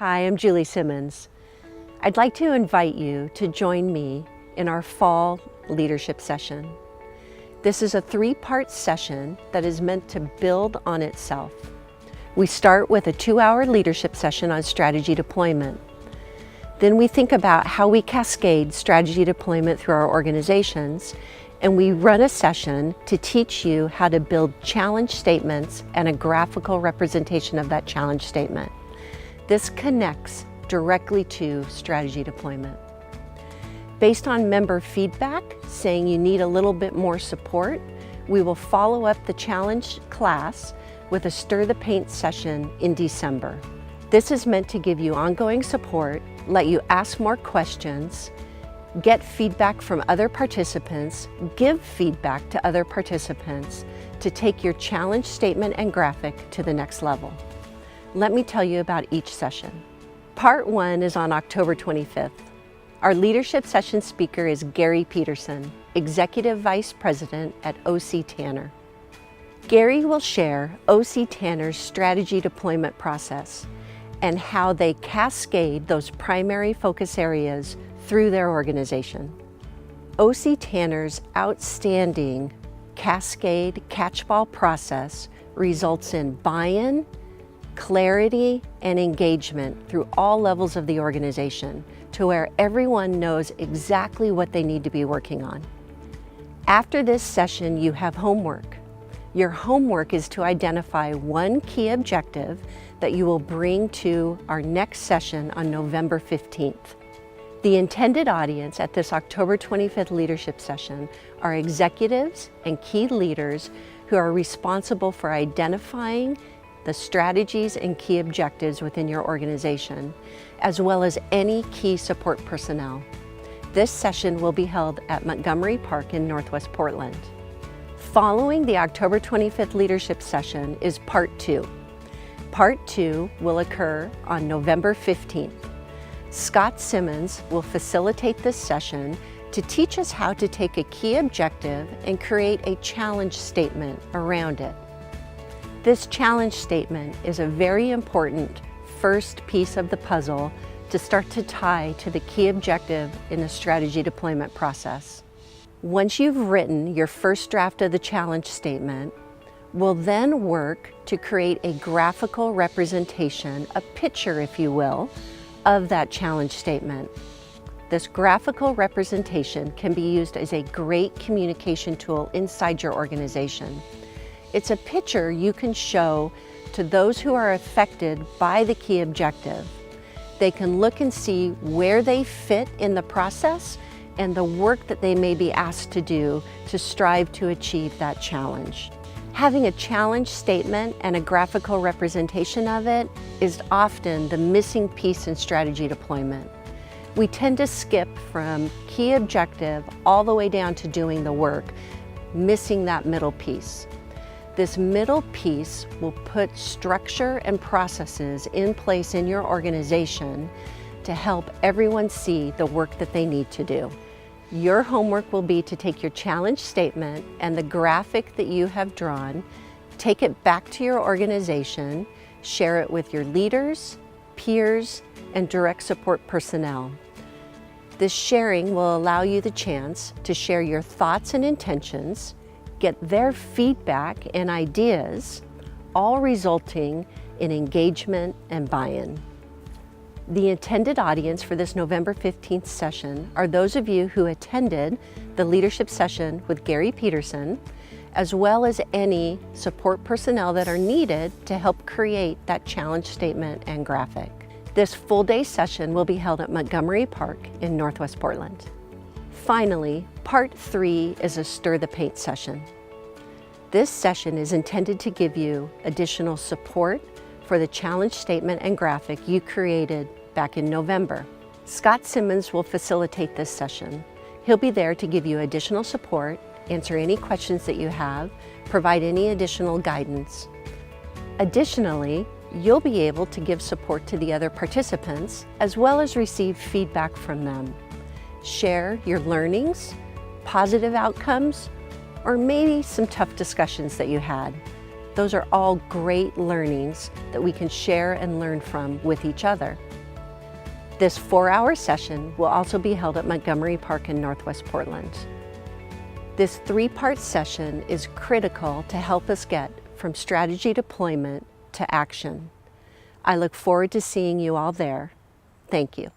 Hi, I'm Julie Simmons. I'd like to invite you to join me in our fall leadership session. This is a three-part session that is meant to build on itself. We start with a 2-hour leadership session on strategy deployment. Then we think about how we cascade strategy deployment through our organizations, and we run a session to teach you how to build challenge statements and a graphical representation of that challenge statement. This connects directly to strategy deployment. Based on member feedback saying you need a little bit more support, we will follow up the challenge class with a Stir the Paint session in December. This is meant to give you ongoing support, let you ask more questions, get feedback from other participants, give feedback to other participants to take your challenge statement and graphic to the next level. Let me tell you about each session. Part 1 is on October 25th. Our leadership session speaker is Gary Peterson, Executive Vice President at OC Tanner. Gary will share OC Tanner's strategy deployment process and how they cascade those primary focus areas through their organization. OC Tanner's outstanding cascade catch-ball process results in buy-in, clarity, and engagement through all levels of the organization to where everyone knows exactly what they need to be working on. After this session, you have homework. Your homework is to identify one key objective that you will bring to our next session on November 15th. The intended audience at this October 25th leadership session are executives and key leaders who are responsible for identifying the strategies and key objectives within your organization, as well as any key support personnel. This session will be held at Montgomery Park in Northwest Portland. Following the October 25th leadership session is Part 2. Part 2 will occur on November 15th. Scott Simmons will facilitate this session to teach us how to take a key objective and create a challenge statement around it. This challenge statement is a very important first piece of the puzzle to start to tie to the key objective in the strategy deployment process. Once you've written your first draft of the challenge statement, we'll then work to create a graphical representation, a picture, if you will, of that challenge statement. This graphical representation can be used as a great communication tool inside your organization. It's a picture you can show to those who are affected by the key objective. They can look and see where they fit in the process and the work that they may be asked to do to strive to achieve that challenge. Having a challenge statement and a graphical representation of it is often the missing piece in strategy deployment. We tend to skip from key objective all the way down to doing the work, missing that middle piece. This middle piece will put structure and processes in place in your organization to help everyone see the work that they need to do. Your homework will be to take your challenge statement and the graphic that you have drawn, take it back to your organization, share it with your leaders, peers, and direct support personnel. This sharing will allow you the chance to share your thoughts and intentions, get their feedback and ideas, all resulting in engagement and buy-in. The intended audience for this November 15th session are those of you who attended the leadership session with Gary Peterson, as well as any support personnel that are needed to help create that challenge statement and graphic. This full-day session will be held at Montgomery Park in Northwest Portland. Finally, Part 3 is a Stir the Paint session. This session is intended to give you additional support for the challenge statement and graphic you created back in November. Scott Simmons will facilitate this session. He'll be there to give you additional support, answer any questions that you have, provide any additional guidance. Additionally, you'll be able to give support to the other participants as well as receive feedback from them. Share your learnings, positive outcomes, or maybe some tough discussions that you had. Those are all great learnings that we can share and learn from with each other. This 4-hour session will also be held at Montgomery Park in Northwest Portland. This 3-part session is critical to help us get from strategy deployment to action. I look forward to seeing you all there. Thank you.